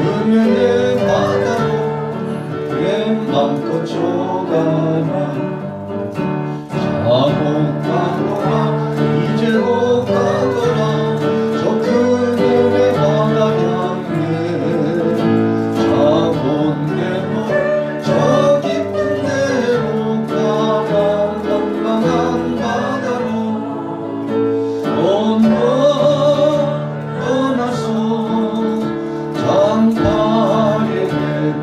은혜의 바다로 내 맘껏 져가라. 자고 가거라 이제 곧 가거라. 저 그늘의 바다 향해 자본대로 저 깊은 데로 가라. 깜깜한 바다로 온너 떠나서 장파리에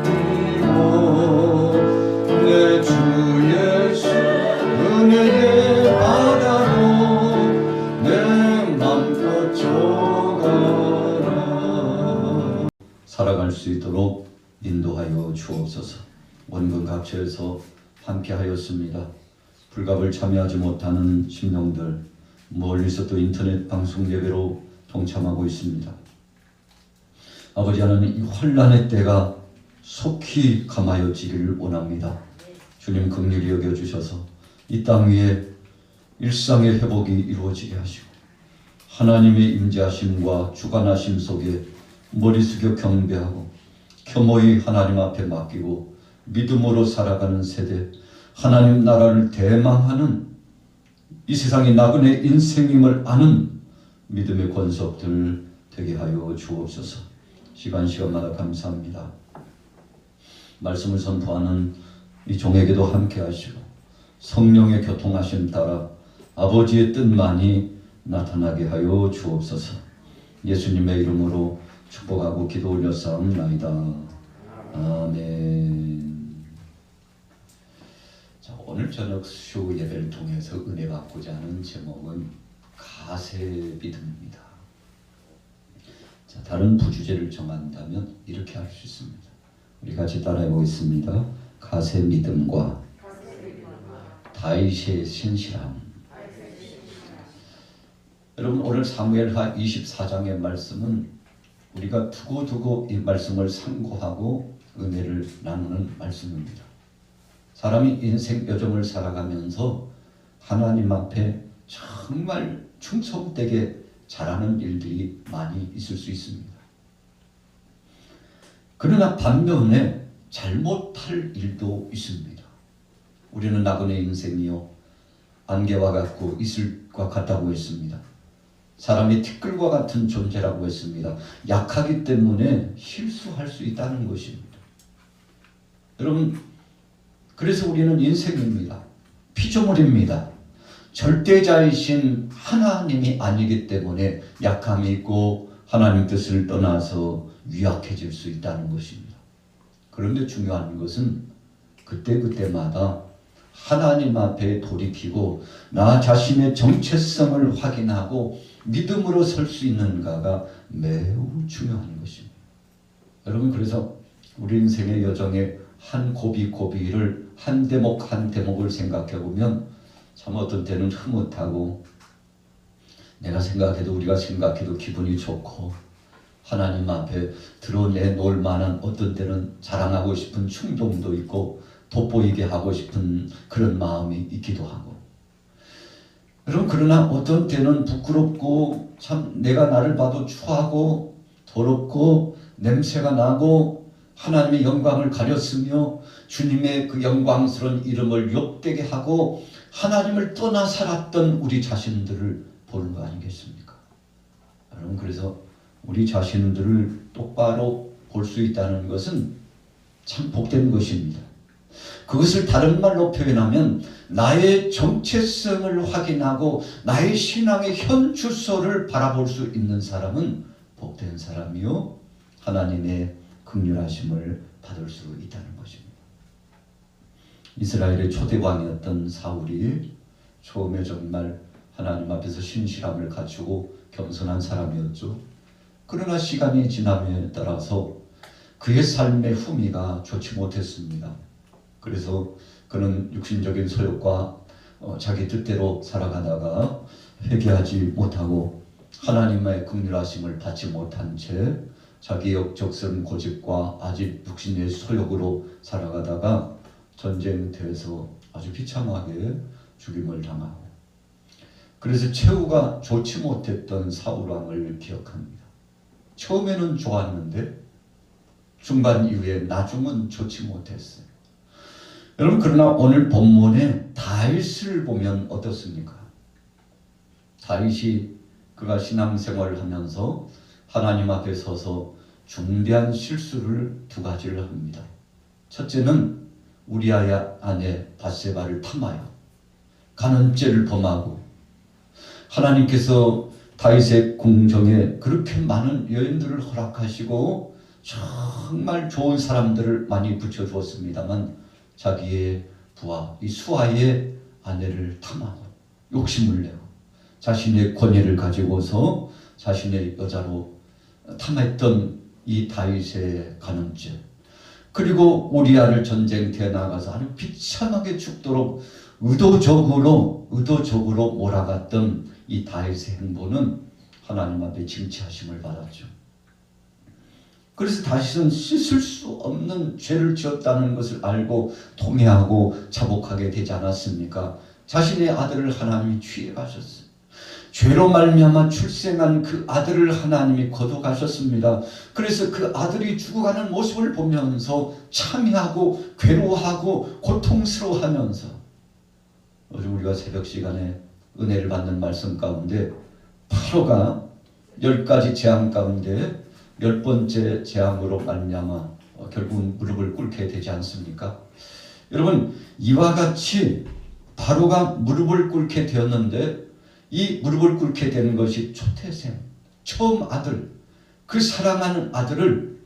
뛰고 내 주 예수 은혜의 바다로 내 맘껏 져가라. 살아갈 수 있도록 인도하여 주옵소서. 원근 각처에서 함께하였습니다. 불갑을 참여하지 못하는 심령들, 멀리서 또 인터넷 방송 예배로 동참하고 있습니다. 아버지 하나님, 이 환난의 때가 속히 감하여지기를 원합니다. 주님 긍휼히 여겨주셔서 이 땅 위에 일상의 회복이 이루어지게 하시고 하나님의 임재하심과 주관하심 속에 머리 숙여 경배하고 겸허히 하나님 앞에 맡기고 믿음으로 살아가는 세대, 하나님 나라를 대망하는 이 세상이 나그네 인생임을 아는 믿음의 권속들 되게 하여 주옵소서. 시간마다 감사합니다. 말씀을 선포하는 이 종에게도 함께 하시고 성령의 교통하심 따라 아버지의 뜻만이 나타나게 하여 주옵소서. 예수님의 이름으로 축복하고 기도 올렸사옵나이다. 아멘. 자, 오늘 저녁 수요 예배를 통해서 은혜 받고자 하는 제목은 가세 믿음입니다. 자, 다른 부주제를 정한다면 이렇게 할 수 있습니다. 우리 같이 따라해 보겠습니다. 가세 믿음과 다윗의 신실함. 여러분, 오늘 사무엘하 24장의 말씀은 우리가 두고두고 이 말씀을 상고하고 은혜를 나누는 말씀입니다. 사람이 인생 여정을 살아가면서 하나님 앞에 정말 충성되게 잘하는 일들이 많이 있을 수 있습니다. 그러나 반면에 잘못할 일도 있습니다. 우리는 나그네 인생이요 안개와 같고 이슬과 같다고 했습니다. 사람이 티끌과 같은 존재라고 했습니다. 약하기 때문에 실수할 수 있다는 것입니다. 여러분, 그래서 우리는 인생입니다. 피조물입니다. 절대자이신 하나님이 아니기 때문에 약함이 있고 하나님 뜻을 떠나서 유약해질 수 있다는 것입니다. 그런데 중요한 것은 그때그때마다 하나님 앞에 돌이키고 나 자신의 정체성을 확인하고 믿음으로 설 수 있는가가 매우 중요한 것입니다. 여러분, 그래서 우리 인생의 여정의 한 고비고비를 한 대목 한 대목을 생각해 보면 참 어떤 때는 흐뭇하고 내가 생각해도 우리가 생각해도 기분이 좋고 하나님 앞에 드러내놓을 만한 어떤 때는 자랑하고 싶은 충동도 있고 돋보이게 하고 싶은 그런 마음이 있기도 하고, 여러분, 그러나 어떤 때는 부끄럽고 참 내가 나를 봐도 추하고 더럽고 냄새가 나고 하나님의 영광을 가렸으며 주님의 그 영광스러운 이름을 욕되게 하고 하나님을 떠나 살았던 우리 자신들을 보는 거 아니겠습니까? 여러분, 그래서 우리 자신들을 똑바로 볼 수 있다는 것은 참 복된 것입니다. 그것을 다른 말로 표현하면 나의 정체성을 확인하고 나의 신앙의 현 주소를 바라볼 수 있는 사람은 복된 사람이요 하나님의 긍휼하심을 받을 수 있다는 것입니다. 이스라엘의 초대왕이었던 사울이 처음에 정말 하나님 앞에서 신실함을 갖추고 겸손한 사람이었죠. 그러나 시간이 지남에 따라서 그의 삶의 후미가 좋지 못했습니다. 그래서 그는 육신적인 소욕과 자기 뜻대로 살아가다가 회개하지 못하고 하나님의 긍휼하심을 받지 못한 채 자기 역적스러운 고집과 아직 육신의 소욕으로 살아가다가 전쟁터에서 아주 비참하게 죽임을 당하고, 그래서 최후가 좋지 못했던 사울 왕을 기억합니다. 처음에는 좋았는데 중반 이후에 나중은 좋지 못했어요. 여러분, 그러나 오늘 본문에 다윗을 보면 어떻습니까? 다윗이 그가 신앙생활을 하면서 하나님 앞에 서서 중대한 실수를 두 가지를 합니다. 첫째는 우리아의 아내 밧세바를 탐하여 간음죄를 범하고, 하나님께서 다윗의 궁정에 그렇게 많은 여인들을 허락하시고 정말 좋은 사람들을 많이 붙여주었습니다만 자기의 부하 이 수아의 아내를 탐하고 욕심을 내고 자신의 권위를 가지고서 자신의 여자로 탐했던 이 다윗의 간음죄, 그리고 우리아를 전쟁터에 나가서 아주 비참하게 죽도록 의도적으로 몰아갔던 이 다윗의 행보는 하나님 앞에 징치하심을 받았죠. 그래서 다윗은 씻을 수 없는 죄를 지었다는 것을 알고 통회하고 자복하게 되지 않았습니까? 자신의 아들을 하나님이 취해 가셨어요. 죄로 말미암아 출생한 그 아들을 하나님이 거둬가셨습니다. 그래서 그 아들이 죽어가는 모습을 보면서 참회하고 괴로워하고 고통스러워하면서, 어제 우리가 새벽 시간에 은혜를 받는 말씀 가운데 바로가 10가지 재앙 가운데 10번째 재앙으로 말미암아 결국 무릎을 꿇게 되지 않습니까? 여러분, 이와 같이 바로가 무릎을 꿇게 되었는데, 이 무릎을 꿇게 되는 것이 초태생, 처음 아들, 그 사랑하는 아들을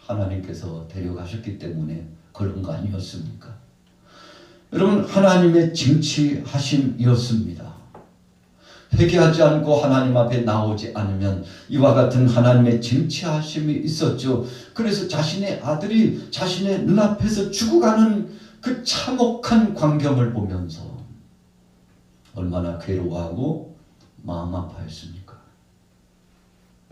하나님께서 데려가셨기 때문에 그런 거 아니었습니까? 여러분, 하나님의 징치하심이었습니다. 회개하지 않고 하나님 앞에 나오지 않으면 이와 같은 하나님의 징치하심이 있었죠. 그래서 자신의 아들이 자신의 눈앞에서 죽어가는 그 참혹한 광경을 보면서 얼마나 괴로워하고 마음 아파했습니까?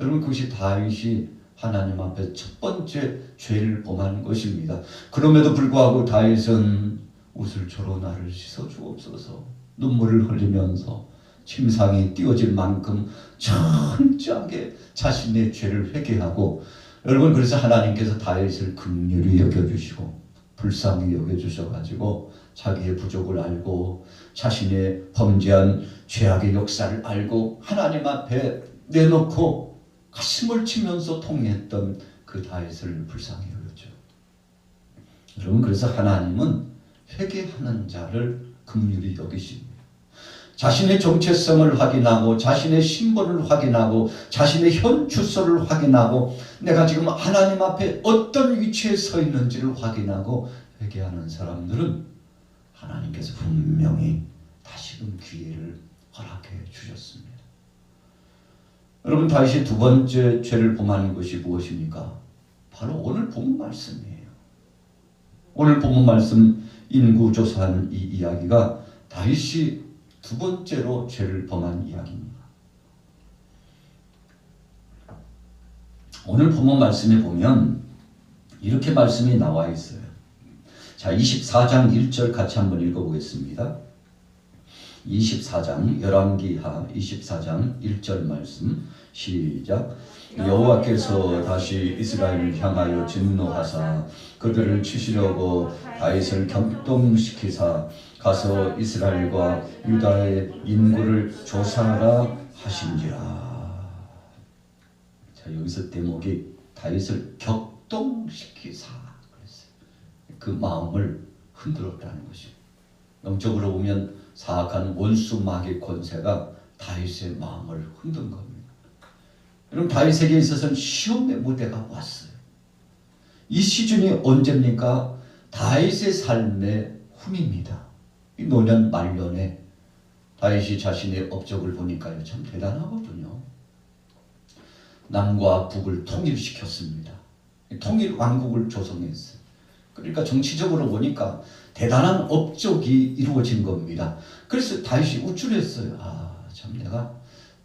여러분, 그것이 다윗이 하나님 앞에 첫 번째 죄를 범한 것입니다. 그럼에도 불구하고 다윗은 우슬초로 나를 씻어주옵소서, 눈물을 흘리면서 침상이 띄어질 만큼 철저하게 자신의 죄를 회개하고, 여러분, 그래서 하나님께서 다윗을 긍휼히 여겨주시고 불쌍히 여겨주셔가지고 자기의 부족을 알고 자신의 범죄한 죄악의 역사를 알고 하나님 앞에 내놓고 가슴을 치면서 통회했던 그 다윗을 불쌍히 여겼죠. 여러분, 그래서 하나님은 회개하는 자를 긍휼히 여기십니다. 자신의 정체성을 확인하고 자신의 신분을 확인하고 자신의 현 주소를 확인하고 내가 지금 하나님 앞에 어떤 위치에 서 있는지를 확인하고 회개하는 사람들은 하나님께서 분명히 다시금 기회를 허락해 주셨습니다. 여러분, 다윗이 두 번째 죄를 범하는 것이 무엇입니까? 바로 오늘 본문 말씀이에요. 오늘 본문 말씀 인구조사한 이 이야기가 다윗이 두 번째로 죄를 범한 이야기입니다. 오늘 본문 말씀에 보면 이렇게 말씀이 나와 있어요. 자, 24장 1절 같이 한번 읽어보겠습니다. 24장 열왕기하 24장 1절 말씀 시작. 여호와께서 다시 이스라엘을 향하여 진노하사 그들을 치시려고 다윗을 격동시키사 가서 이스라엘과 유다의 인구를 조사하라 하신지라. 자, 여기서 대목이 다윗을 격동시키사 그랬어요. 그 마음을 흔들었다는 것입니다. 영적으로 보면 사악한 원수 마귀 권세가 다윗의 마음을 흔든 겁니다. 여러분, 다윗에게 있어서는 시험의 무대가 왔어요. 이 시즌이 언제입니까? 다윗의 삶의 훈입니다. 이 노년 말년에 다윗이 자신의 업적을 보니까요, 참 대단하거든요. 남과 북을 통일시켰습니다. 통일 왕국을 조성했어요. 그러니까 정치적으로 보니까 대단한 업적이 이루어진 겁니다. 그래서 다윗이 우쭐했어요. 참 내가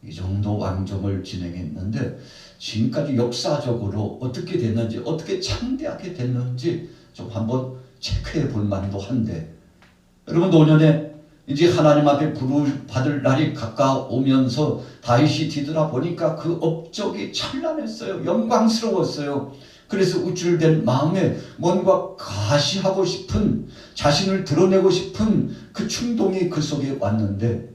이 정도 왕정을 진행했는데 지금까지 역사적으로 어떻게 됐는지, 어떻게 창대하게 됐는지 좀 한번 체크해 볼 만도 한데, 여러분, 노년에 이제 하나님 앞에 부름받을 날이 가까우면서 다윗이 뒤돌아보니까 그 업적이 찬란했어요. 영광스러웠어요. 그래서 우쭐된 마음에 뭔가 과시하고 싶은, 자신을 드러내고 싶은 그 충동이 그 속에 왔는데,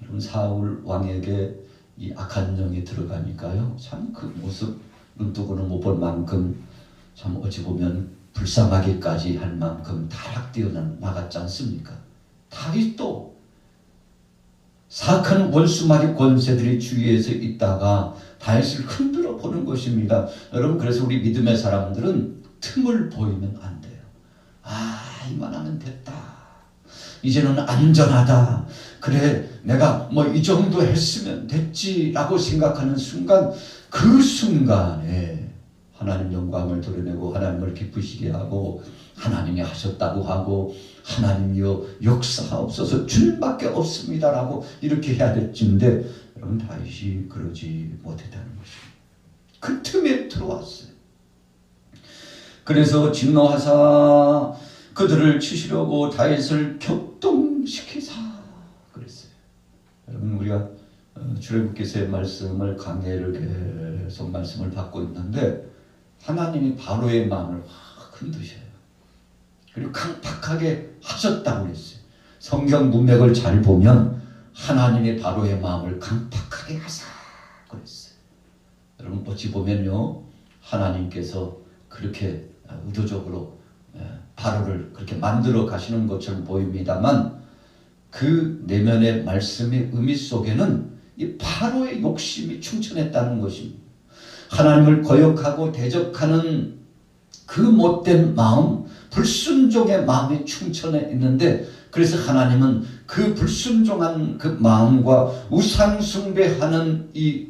여러분 사울 왕에게 이 악한 영이 들어가니까요, 참 그 모습 눈뜨고는 못 볼 만큼 참 어찌 보면 불쌍하기까지 할 만큼 타락되어 나갔지 않습니까? 다윗도 사악한 원수마귀 권세들이 주위에서 있다가 다윗을 흔들어 보는 것입니다. 여러분, 그래서 우리 믿음의 사람들은 틈을 보이면 안 돼요. 이만하면 됐다, 이제는 안전하다, 그래 내가 뭐 이 정도 했으면 됐지라고 생각하는 순간, 그 순간에 하나님 영광을 드러내고 하나님을 기쁘시게 하고 하나님이 하셨다고 하고 하나님이여 역사하옵소서 주님밖에 없습니다라고 이렇게 해야 될진데, 여러분 다윗이 그러지 못했다는 것입니다. 그 틈에 들어왔어요. 그래서 진노하사 그들을 치시려고 다윗을 격동시키사 그랬어요. 여러분, 우리가 출애굽기서의 말씀을, 강해를 계속 말씀을 받고 있는데, 하나님이 바로의 마음을 확 흔드셔요. 그리고 강팍하게 하셨다고 그랬어요. 성경 문맥을 잘 보면 하나님의 바로의 마음을 강팍하게 하사 그랬어요. 여러분, 어찌 보면요, 하나님께서 그렇게 의도적으로 바로를 그렇게 만들어 가시는 것처럼 보입니다만, 그 내면의 말씀의 의미 속에는 이 바로의 욕심이 충천했다는 것입니다. 하나님을 거역하고 대적하는 그 못된 마음, 불순종의 마음이 충천해 있는데, 그래서 하나님은 그 불순종한 그 마음과 우상 숭배하는 이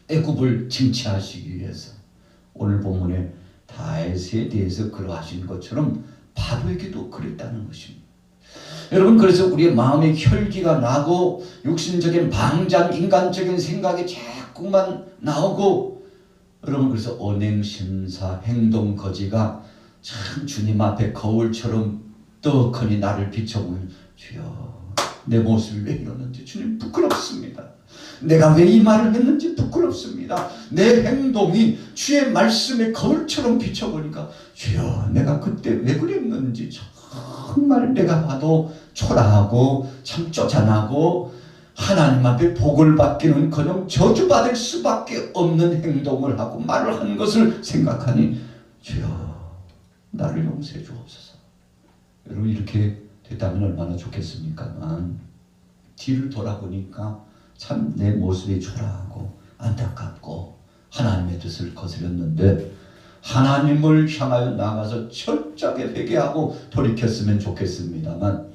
애굽을 징치하시기 위해서 오늘 본문에 다윗에 대해서 그러하신 것처럼 바로에게도 그랬다는 것입니다. 여러분, 그래서 우리의 마음에 혈기가 나고 육신적인 방장, 인간적인 생각이 자꾸만 나오고, 여러분 그래서 언행심사, 행동거지가 참 주님 앞에 거울처럼 떡하니 나를 비춰보면, 주여 내 모습이 왜 이러는지 주님 부끄럽습니다. 내가 왜 이 말을 했는지 부끄럽습니다. 내 행동이 주의 말씀의 거울처럼 비춰보니까 주여 내가 그때 왜 그랬는지 정말 내가 봐도 초라하고 참 쪼잔하고 하나님 앞에 복을 받기는커녕 저주받을 수밖에 없는 행동을 하고 말을 한 것을 생각하니 주여 나를 용서해 주옵소서. 여러분, 이렇게 됐다면 얼마나 좋겠습니까만, 뒤를 돌아보니까 참 내 모습이 초라하고 안타깝고 하나님의 뜻을 거스렸는데, 하나님을 향하여 나가서 철저하게 회개하고 돌이켰으면 좋겠습니다만,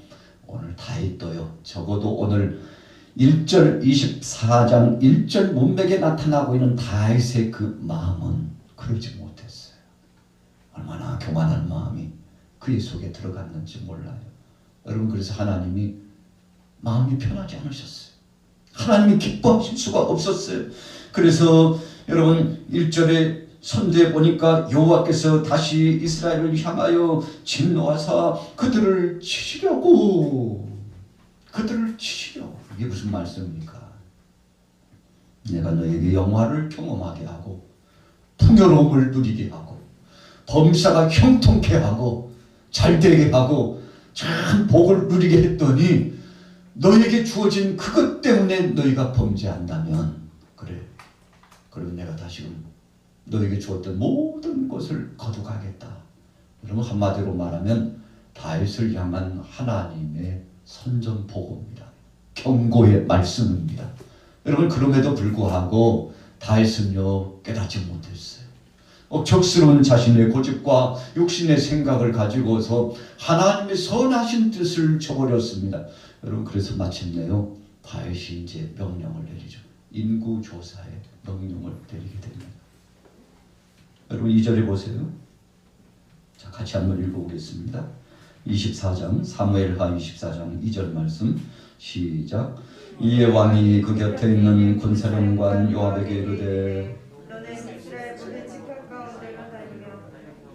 오늘 다윗도요, 적어도 오늘 1절 24장 1절 문맥에 나타나고 있는 다윗의 그 마음은 그러지 못했어요. 얼마나 교만한 마음이 그의 속에 들어갔는지 몰라요. 여러분, 그래서 하나님이 마음이 편하지 않으셨어요. 하나님이 기뻐하실 수가 없었어요. 그래서 여러분 1절에 선두에 보니까 여호와께서 다시 이스라엘을 향하여 진노하사 그들을 치시려고, 이게 무슨 말씀입니까? 내가 너에게 영화를 경험하게 하고 풍요로움을 누리게 하고 범사가 형통케 하고 잘되게 하고 참 복을 누리게 했더니, 너에게 주어진 그것 때문에 너희가 범죄한다면, 그래, 그럼 내가 다시금 너에게 주었던 모든 것을 거두가겠다. 여러분, 한마디로 말하면 다윗을 향한 하나님의 선전보고입니다. 경고의 말씀입니다. 여러분, 그럼에도 불구하고 다윗은요 깨닫지 못했어요. 억척스러운 자신의 고집과 욕심의 생각을 가지고서 하나님의 선하신 뜻을 저버렸습니다. 여러분, 그래서 마침내요 다윗이 이제 명령을 내리죠. 인구조사에 명령을 내리게 됩니다. 여러분 2절에 보세요. 자, 같이 한번 읽어보겠습니다. 24장 사무엘하 24장 2절 말씀 시작. 이에 왕이 그 곁에 있는 군사령관 요압에게 이르되, 너는 이스라엘 모든 지파 가운데로 다니며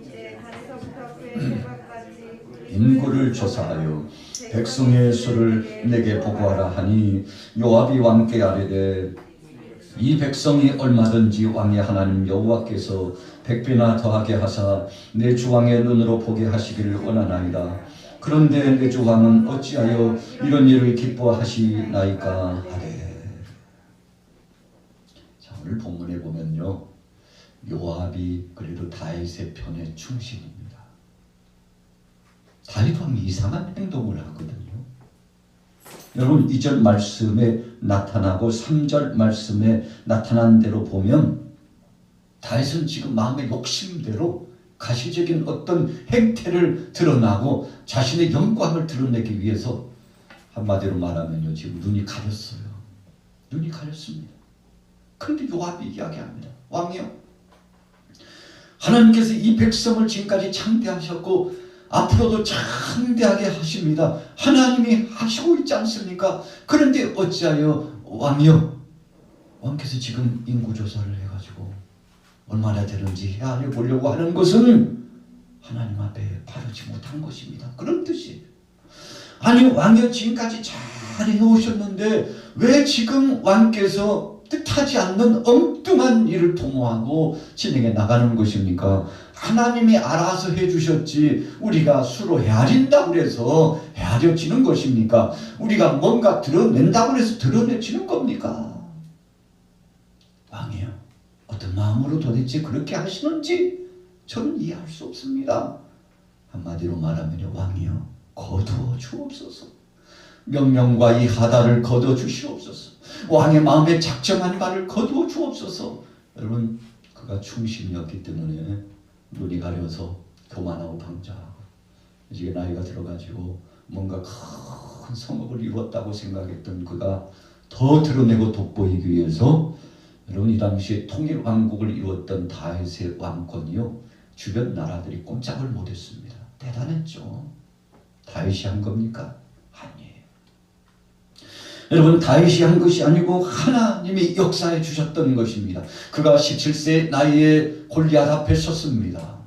이제 단에서부터 그의 제각까지 인구를 조사하여 백성의 수를 내게 보고하라 하니, 요압이 왕께 아뢰되 이 백성이 얼마든지 왕의 하나님 여호와께서 백배나 더하게 하사 내 주왕의 눈으로 보게 하시기를 원하나이다. 그런데 내 주왕은 어찌하여 이런 일을 기뻐하시나이까 하되. 자, 오늘 본문에 보면요, 요압이 그래도 다윗의 편에 충실입니다. 다윗 왕이 이상한 행동을 하거든요. 여러분 2절 말씀에 나타나고 3절 말씀에 나타난 대로 보면 다윗은 지금 마음의 욕심대로 가시적인 어떤 행태를 드러나고 자신의 영광을 드러내기 위해서 한마디로 말하면요, 지금 눈이 가렸어요. 눈이 가렸습니다. 그런데 요압이 이야기합니다. 왕이요, 하나님께서 이 백성을 지금까지 창대하셨고 앞으로도 창대하게 하십니다. 하나님이 하시고 있지 않습니까? 그런데 어찌하여 왕이요, 왕께서 지금 인구조사를 해가지고 얼마나 되는지 헤아려 보려고 하는 것은 하나님 앞에 바르지 못한 것입니다. 그런 뜻이. 아니, 왕이요, 지금까지 잘 해오셨는데 왜 지금 왕께서 뜻하지 않는 엉뚱한 일을 도모하고 진행해 나가는 것입니까? 하나님이 알아서 해주셨지 우리가 수로 헤아린다고 해서 헤아려지는 것입니까? 우리가 뭔가 드러낸다고 해서 드러내지는 겁니까? 왕이요, 어떤 마음으로 도대체 그렇게 하시는지 저는 이해할 수 없습니다. 한마디로 말하면 왕이요, 거두어 주옵소서. 명령과 이 하다를 거두어 주시옵소서. 왕의 마음에 작정한 바를 거두어 주옵소서. 여러분, 그가 충신이었기 때문에 눈이 가려서 교만하고 방자하고 이제 나이가 들어가지고 뭔가 큰 성업을 이루었다고 생각했던 그가 더 드러내고 돋보이기 위해서, 여러분 이 당시에 통일왕국을 이루었던 다윗의 왕권이요, 주변 나라들이 꼼짝을 못했습니다. 대단했죠. 다윗이 한 겁니까? 아니에요. 여러분, 다윗이 한 것이 아니고 하나님이 역사해 주셨던 것입니다. 그가 17세 나이에 골리앗 앞에 섰습니다.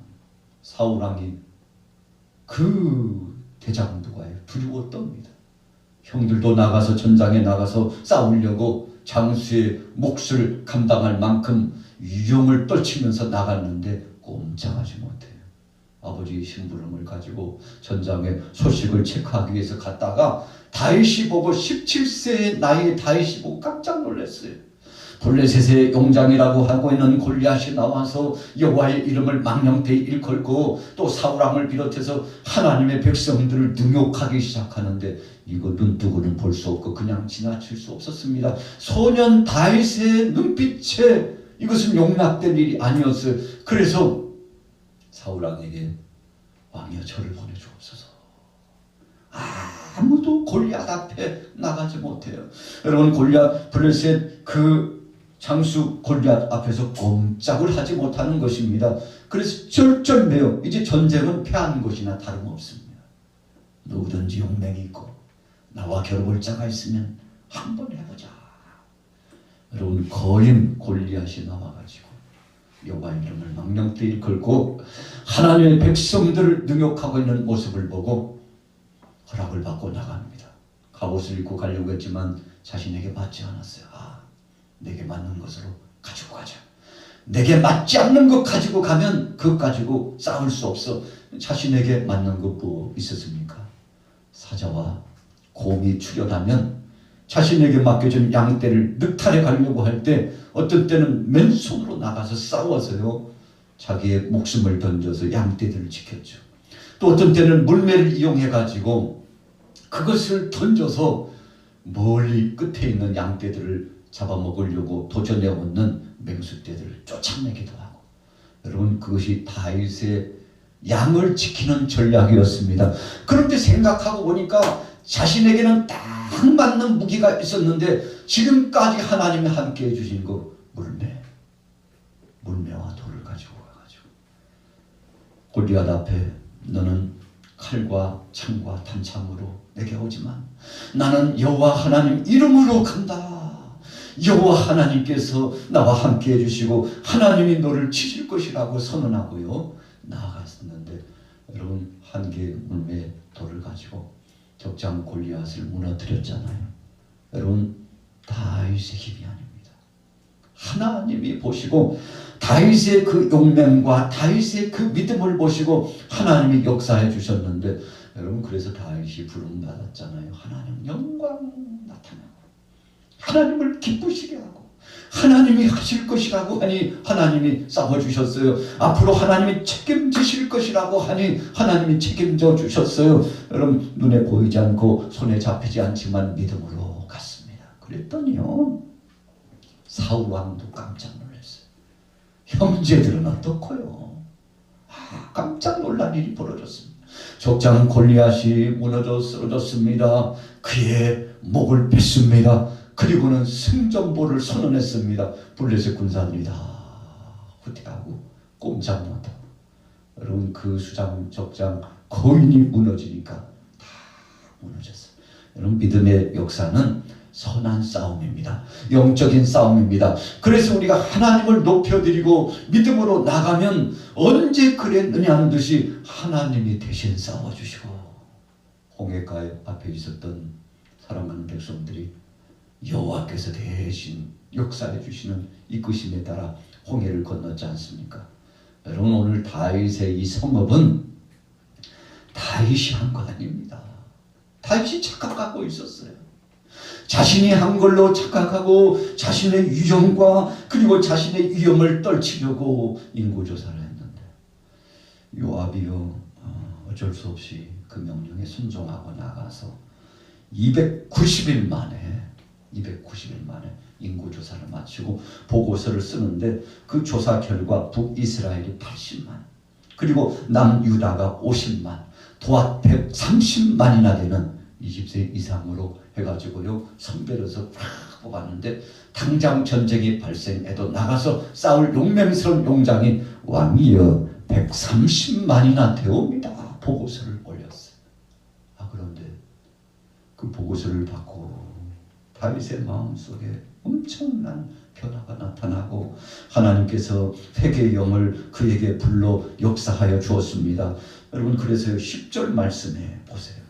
사울 왕이 그 대장 누가에 두려워 떱니다. 형들도 나가서 전장에 나가서 싸우려고 장수의 몫을 감당할 만큼 위용을 떨치면서 나갔는데 꼼짝하지 못해요. 아버지의 심부름을 가지고 전장에 소식을 체크하기 위해서 갔다가 다윗이 보고 17세의 나이에 다윗이 보고 깜짝 놀랐어요. 블레셋의 용장이라고 하고 있는 골리앗이 나와서 여호와의 이름을 망령되이 일컬고 또 사울왕을 비롯해서 하나님의 백성들을 능욕하기 시작하는데 이거 눈뜨고는 볼 수 없고 그냥 지나칠 수 없었습니다. 소년 다윗의 눈빛에 이것은 용납될 일이 아니었어요. 그래서 사울왕에게 왕이여 저를 보내주옵소서. 아무도 골리앗 앞에 나가지 못해요. 여러분, 골리앗 블레셋 그 장수 골리앗 앞에서 꼼짝을 하지 못하는 것입니다. 그래서 절절매요. 이제 전쟁은 패한 것이나 다름없습니다. 누구든지 용맹이 있고 나와 겨뤄볼 자가 있으면 한번 해보자. 여러분, 거인 골리앗이 나와가지고 여호와의 이름을 망령되이 걸고 하나님의 백성들을 능욕하고 있는 모습을 보고 허락을 받고 나갑니다. 갑옷을 입고 가려고 했지만 자신에게 맞지 않았어요. 내게 맞는 것으로 가지고 가자. 내게 맞지 않는 것 가지고 가면 그것 가지고 싸울 수 없어. 자신에게 맞는 것 뭐 있었습니까? 사자와 곰이 출현하면 자신에게 맡겨진 양떼를 늑탈해 가려고 할 때 어떤 때는 맨손으로 나가서 싸워서요, 자기의 목숨을 던져서 양떼들을 지켰죠. 또 어떤 때는 물매를 이용해 가지고 그것을 던져서 멀리 끝에 있는 양떼들을 잡아먹으려고 도전해 오는 맹수떼들을 쫓아내기도 하고. 여러분, 그것이 다윗의 양을 지키는 전략이었습니다. 그런데 생각하고 보니까 자신에게는 딱 맞는 무기가 있었는데 지금까지 하나님이 함께해 주신 거 물매와 돌을 가지고 가가지고 골리앗 앞에 너는 칼과 창과 단창으로 내게 오지만 나는 여호와 하나님 이름으로 간다. 여호와 하나님께서 나와 함께 해주시고 하나님이 너를 치실 것이라고 선언하고요 나아갔었는데, 여러분, 한 개의 물매 돌을 가지고 적장 골리앗을 무너뜨렸잖아요. 여러분, 다윗의 힘이 아닙니다. 하나님이 보시고 다윗의 그 용맹과 다윗의 그 믿음을 보시고 하나님이 역사해 주셨는데, 여러분 그래서 다윗이 부름 받았잖아요. 하나님 영광 나타나고 하나님을 기쁘시게 하고 하나님이 하실 것이라고 하니 하나님이 싸워주셨어요. 앞으로 하나님이 책임지실 것이라고 하니 하나님이 책임져 주셨어요. 여러분 눈에 보이지 않고 손에 잡히지 않지만 믿음으로 갔습니다. 그랬더니요 사울 왕도 깜짝 놀랐어요. 형제들은 어떻고요? 깜짝 놀란 일이 벌어졌습니다. 족장 골리앗이 무너져 쓰러졌습니다. 그의 목을 뺐습니다. 그리고는 승전보를 선언했습니다. 블레셋 군사들이 다 후퇴하고 꼼짝 못하고, 여러분 그 수장 적장 거인이 무너지니까 다 무너졌어요. 여러분 믿음의 역사는 선한 싸움입니다. 영적인 싸움입니다. 그래서 우리가 하나님을 높여드리고 믿음으로 나가면 언제 그랬느냐 하는 듯이 하나님이 대신 싸워주시고, 홍해가에 앞에 있었던 사랑하는 백성들이 여호와께서 대신 역사해 주시는 이끄심에 따라 홍해를 건넜지 않습니까? 여러분 오늘 다윗의 이 성업은 다윗이 한 거 아닙니다. 다윗이 착각하고 있었어요. 자신이 한 걸로 착각하고 자신의 유정과 그리고 자신의 위엄을 떨치려고 인구조사를 했는데, 요압이요 어쩔 수 없이 그 명령에 순종하고 나가서 290일 만에 인구조사를 마치고 보고서를 쓰는데, 그 조사 결과 북이스라엘이 80만, 그리고 남유다가 50만, 도합 130만이나 되는 20세 이상으로 해가지고요 선별해서 쫙 뽑았는데, 당장 전쟁이 발생해도 나가서 싸울 용맹스러운 용장이 왕이여 130만이나 되옵니다. 보고서를 올렸어요. 그런데 그 보고서를 받고 다윗의 마음속에 엄청난 변화가 나타나고 하나님께서 회개의 영을 그에게 불러 역사하여 주었습니다. 여러분 그래서 10절 말씀에 보세요.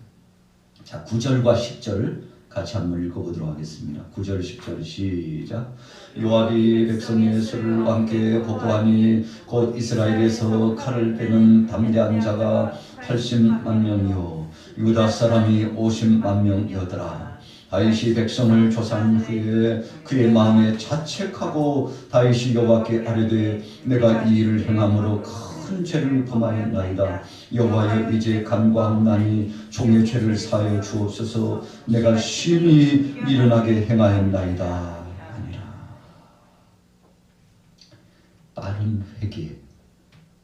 자, 9절과 10절 같이 한번 읽어보도록 하겠습니다. 9절 10절 시작. 요압이 백성의 수를 왕께 보고하니 곧 이스라엘에서 칼을 빼는 담대한 자가 80만 명이요 유다 사람이 50만 명이었더라. 다윗이 백성을 조사한 후에 그의 마음에 자책하고 다윗이 여호와께 아뢰되 내가 이 일을 행함으로 큰 죄를 범하였나이다. 여호와여 이제 간과하오나니 종의 죄를 사하여 주옵소서. 내가 심히 미련하게 행하였나이다 아니라. 빠른 회개.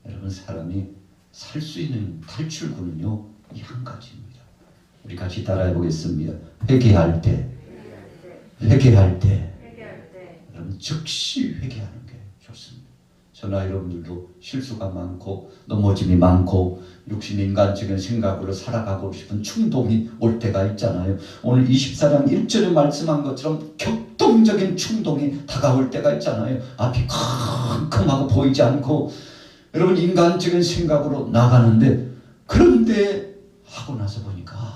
여러분 사람이 살 수 있는 탈출구는요 이 한 가지입니다. 우리 같이 따라해 보겠습니다. 회개할 때 여러분 즉시 회개하는 게 좋습니다. 저나 여러분들도 실수가 많고 넘어짐이 많고 육신 인간적인 생각으로 살아가고 싶은 충동이 올 때가 있잖아요. 오늘 24장 1절에 말씀한 것처럼 격동적인 충동이 다가올 때가 있잖아요. 앞이 컴컴하고 보이지 않고 여러분 인간적인 생각으로 나가는데, 그런데 하고 나서 보니까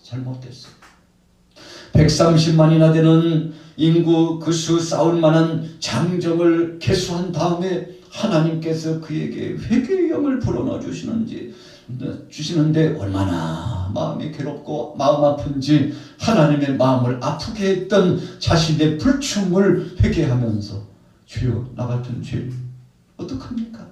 잘못됐어요. 130만이나 되는 인구 그 수 싸울 만한 장정을 계수한 다음에 하나님께서 그에게 회개의 영을 불어넣어 주시는데 얼마나 마음이 괴롭고 마음 아픈지 하나님의 마음을 아프게 했던 자신의 불충을 회개하면서 주여 나 같은 죄 어떡합니까?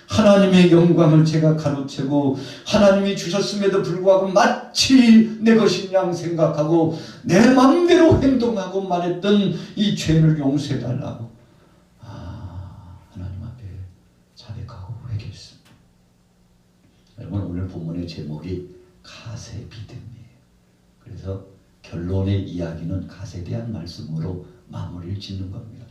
하나님의 영광을 제가 가로채고 하나님이 주셨음에도 불구하고 마치 내 것인 양 생각하고 내 마음대로 행동하고 말했던 이 죄를 용서해달라고 하나님 앞에 자백하고 회개했습니다. 여러분 오늘 본문의 제목이 가세 믿음이에요. 그래서 결론의 이야기는 갓에 대한 말씀으로 마무리를 짓는 겁니다.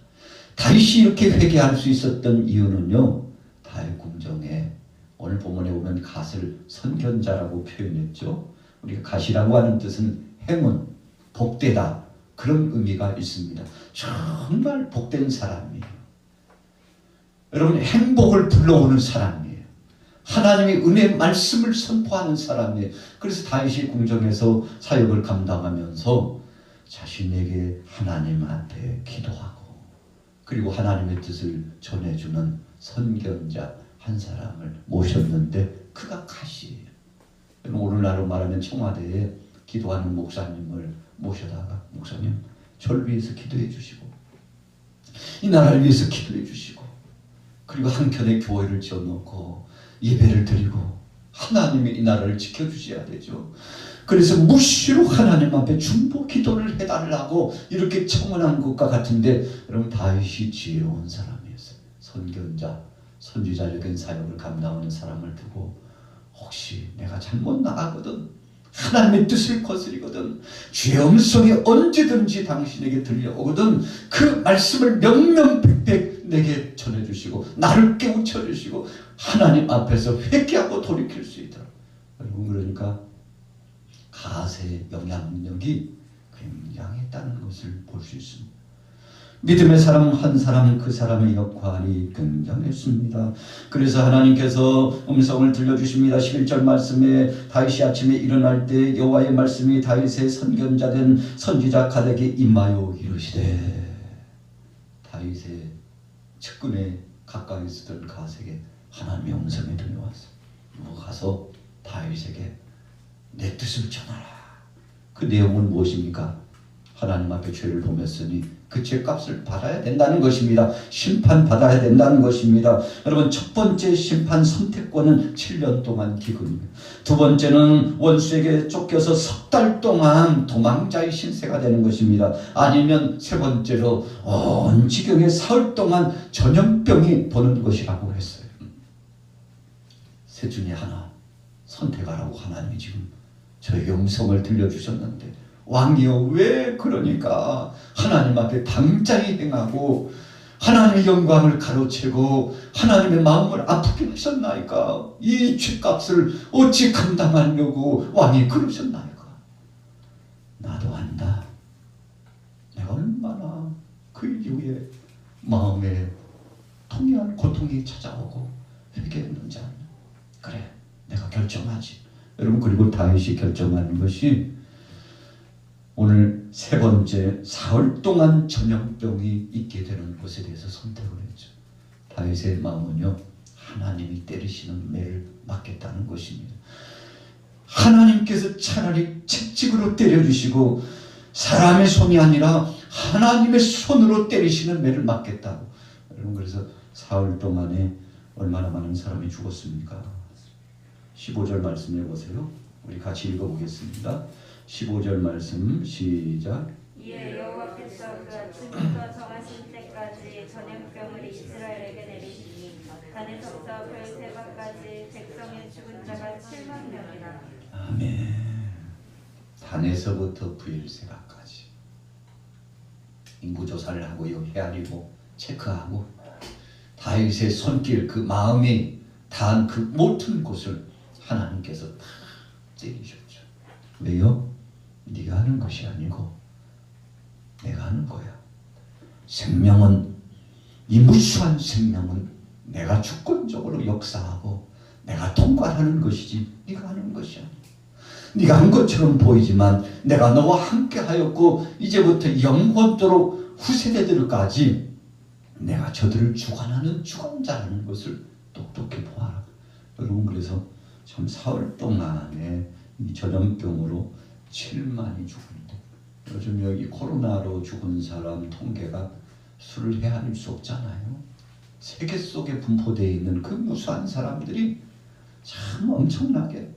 다윗이 이렇게 회개할 수 있었던 이유는요, 다윗 궁정에 오늘 본문에 보면 갓을 선견자라고 표현했죠. 우리가 갓이라고 하는 뜻은 행운, 복되다 그런 의미가 있습니다. 정말 복된 사람이에요. 여러분 행복을 불러오는 사람이에요. 하나님의 은혜 말씀을 선포하는 사람이에요. 그래서 다윗이 궁정에서 사역을 감당하면서 자신에게 하나님 앞에 기도하고 그리고 하나님의 뜻을 전해주는 선견자 한 사람을 모셨는데 그가 가시예요. 오늘날로 말하면 청와대에 기도하는 목사님을 모셔다가 목사님 저를 위해서 기도해 주시고 이 나라를 위해서 기도해 주시고 그리고 한켠에 교회를 지어놓고 예배를 드리고 하나님이 이 나라를 지켜주셔야 되죠. 그래서 무시로 하나님 앞에 중보 기도를 해달라고 이렇게 청원한 것과 같은데 여러분 다윗이 지혜로운 사람이었어요. 선견자, 선지자적인 사역을 감당하는 사람을 두고 혹시 내가 잘못 나가거든 하나님의 뜻을 거스리거든 주의 음성이 언제든지 당신에게 들려오거든 그 말씀을 명명백백 내게 전해주시고 나를 깨우쳐주시고 하나님 앞에서 회개하고 돌이킬 수 있도록 여러분 그러니까 가세의 영향력이 굉장했다는 것을 볼 수 있습니다. 믿음의 사람 한 사람 그 사람의 역할이 굉장했습니다. 그래서 하나님께서 음성을 들려주십니다. 11절 말씀에 다윗이 아침에 일어날 때 여호와의 말씀이 다윗의 선견자된 선지자 갓에게 임하여 이르시되 다윗의 측근에 가까이 있었던 갓에게 하나님의 음성이 들려왔어요. 너 가서 다윗에게 내 뜻을 전하라. 그 내용은 무엇입니까? 하나님 앞에 죄를 범했으니 그 죄값을 받아야 된다는 것입니다. 심판받아야 된다는 것입니다. 여러분 첫 번째 심판 선택권은 7년 동안 기근입니다. 두 번째는 원수에게 쫓겨서 석 달 동안 도망자의 신세가 되는 것입니다. 아니면 세 번째로 온 지경에 사흘 동안 전염병이 도는 것이라고 했어요. 셋 중에 하나 선택하라고 하나님이 지금 저에게 음성을 들려주셨는데 왕이여 왜 그러니까 하나님 앞에 당장히 행하고 하나님의 영광을 가로채고 하나님의 마음을 아프게 하셨나이까? 이 죄값을 어찌 감당하려고 왕이 그러셨나이까? 나도 안다. 내가 얼마나 그 이후에 마음에 통해한 고통이 찾아오고 회개했는지 아냐. 그래 내가 결정하지. 여러분 그리고 다윗이 결정하는 것이 오늘 세 번째 사흘 동안 전염병이 있게 되는 것에 대해서 선택을 했죠. 다윗의 마음은요 하나님이 때리시는 매를 맞겠다는 것입니다. 하나님께서 차라리 채찍으로 때려주시고 사람의 손이 아니라 하나님의 손으로 때리시는 매를 맞겠다고. 여러분 그래서 사흘 동안에 얼마나 많은 사람이 죽었습니까? 15절 말씀해 보세요. 우리 같이 읽어보겠습니다. 15절 말씀 시작. 이에 여호와께서 그 아침부터 정하신 때까지 전염병을 이스라엘에게 내리시니 단에서부터 별세바까지 백성의 죽은 자가 7만 명이라. 아멘. 단에서부터 브엘세바까지 인구조사를 하고요 헤아리고 체크하고 다윗의 손길 그 마음이 닿은 그 모든 곳을 하나님께서 다 째리셨죠. 왜요? 네가 하는 것이 아니고 내가 하는 거야. 생명은 이 무수한 생명은 내가 주권적으로 역사하고 내가 통과하는 것이지 네가 하는 것이 아니야. 네가 한 것처럼 보이지만 내가 너와 함께 하였고 이제부터 영원토록 후세대들까지 내가 저들을 주관하는 주관자라는 것을 똑똑히 보아라. 여러분 그래서 참 사흘 동안에 이 전염병으로 7만이 죽었는데 요즘 여기 코로나로 죽은 사람 통계가 수를 헤아릴 수 없잖아요. 세계 속에 분포되어 있는 그 무수한 사람들이 참 엄청나게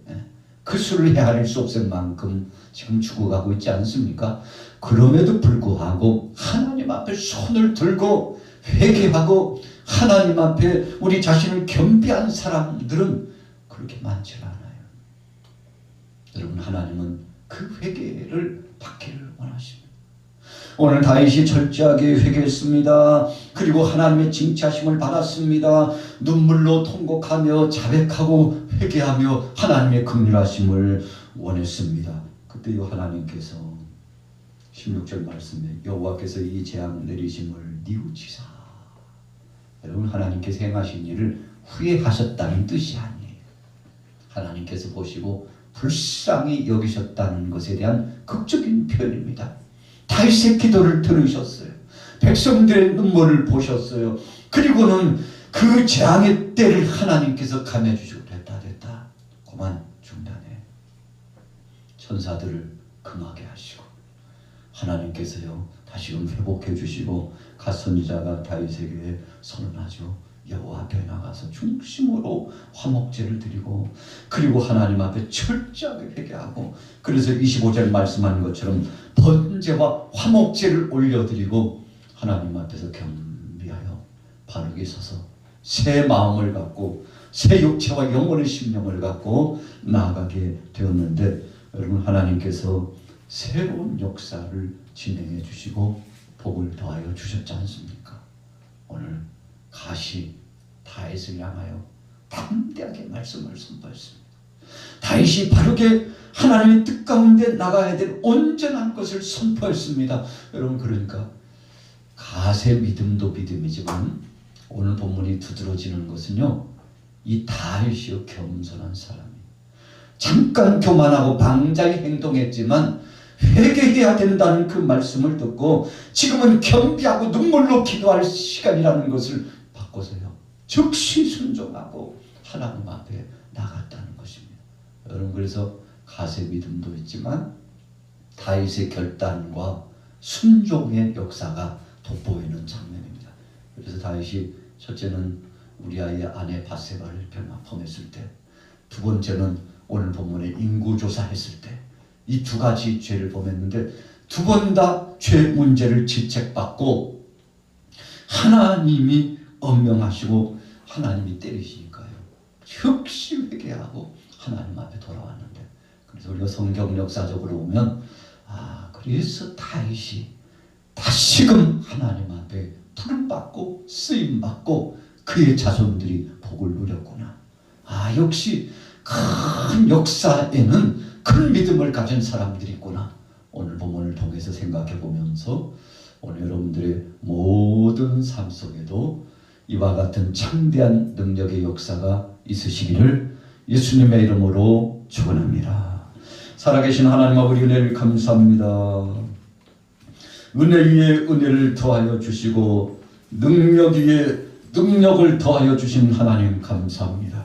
그 수를 헤아릴 수 없을 만큼 지금 죽어가고 있지 않습니까? 그럼에도 불구하고 하나님 앞에 손을 들고 회개하고 하나님 앞에 우리 자신을 겸비한 사람들은 그렇게 많지 않아요. 여러분 하나님은 그 회개를 받기를 원하십니다. 오늘 다윗이 철저하게 회개했습니다. 그리고 하나님의 징차심을 받았습니다. 눈물로 통곡하며 자백하고 회개하며 하나님의 긍휼하심을 원했습니다. 그때요 하나님께서 16절 말씀에 여호와께서 이 재앙 내리심을 뉘우치사. 여러분 하나님께서 행하신 일을 후회하셨다는 뜻이 아니에요. 하나님께서 보시고 불쌍히 여기셨다는 것에 대한 극적인 표현입니다. 다윗의 기도를 들으셨어요. 백성들의 눈물을 보셨어요. 그리고는 그 재앙의 때를 하나님께서 감해주시고 됐다 그만 중단해. 천사들을 금하게 하시고 하나님께서요 다시금 회복해 주시고 갓 선지자가 다윗에게 선언하죠. 여호와 앞에 나가서 중심으로 화목제를 드리고 그리고 하나님 앞에 철저하게 회개하고 그래서 25절 말씀하는 것처럼 번제와 화목제를 올려드리고 하나님 앞에서 겸비하여 바르게 서서 새 마음을 갖고 새 육체와 영혼의 심령을 갖고 나아가게 되었는데 여러분 하나님께서 새로운 역사를 진행해 주시고 복을 더하여 주셨지 않습니까? 오늘 가시 다윗을 향하여 담대하게 말씀을 선포했습니다. 다윗이 바르게 하나님의 뜻 가운데 나가야 될 온전한 것을 선포했습니다. 여러분 그러니까 갓의 믿음도 믿음이지만 오늘 본문이 두드러지는 것은요 이 다윗이요 겸손한 사람이 잠깐 교만하고 방자히 행동했지만 회개해야 된다는 그 말씀을 듣고 지금은 겸비하고 눈물로 기도할 시간이라는 것을 바꿔서요 즉시 순종하고 하나님 앞에 나갔다는 것입니다. 여러분 그래서 갓의 믿음도 있지만 다윗의 결단과 순종의 역사가 돋보이는 장면입니다. 그래서 다윗이 첫째는 우리아의 아내 바세바를 병합했을 때, 두 번째는 오늘 본문에 인구조사했을 때 이 두 가지 죄를 범했는데 두 번 다 죄 문제를 질책받고 하나님이 엄명하시고 하나님이 때리시니까요 즉시 회개하고 하나님 앞에 돌아왔는데 그래서 우리가 성경 역사적으로 보면 그래서 다윗이 다시금 하나님 앞에 부름받고 쓰임받고 그의 자손들이 복을 누렸구나. 역시 큰 역사에는 큰 믿음을 가진 사람들이 있구나. 오늘 본문을 통해서 생각해 보면서 오늘 여러분들의 모든 삶 속에도 이와 같은 창대한 능력의 역사가 있으시기를 예수님의 이름으로 축원합니다. 살아계신 하나님 아버지 은혜를 감사합니다. 은혜 위에 은혜를 더하여 주시고 능력 위에 능력을 더하여 주신 하나님 감사합니다.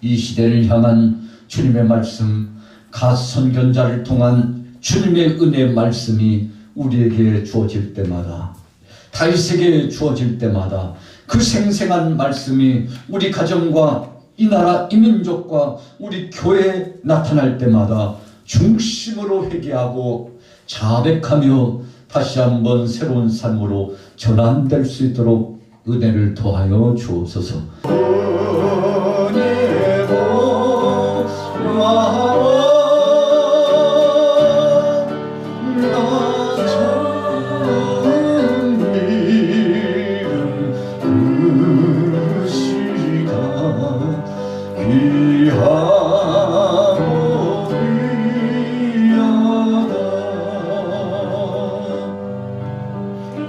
이 시대를 향한 주님의 말씀, 갓 선견자를 통한 주님의 은혜의 말씀이 우리에게 주어질 때마다 다윗에게 주어질 때마다 그 생생한 말씀이 우리 가정과 이 나라 이 민족과 우리 교회에 나타날 때마다 중심으로 회개하고 자백하며 다시 한번 새로운 삶으로 전환될 수 있도록 은혜를 더하여 주옵소서.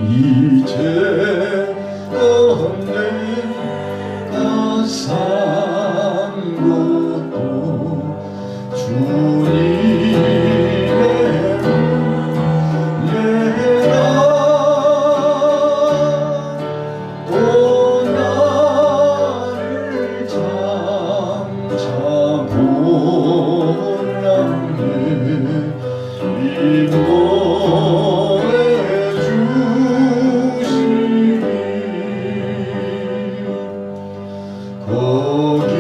이제 없는 것 산 것도 주님의 은혜라. 또 나를 장차 보람에 인도해 주시니 거기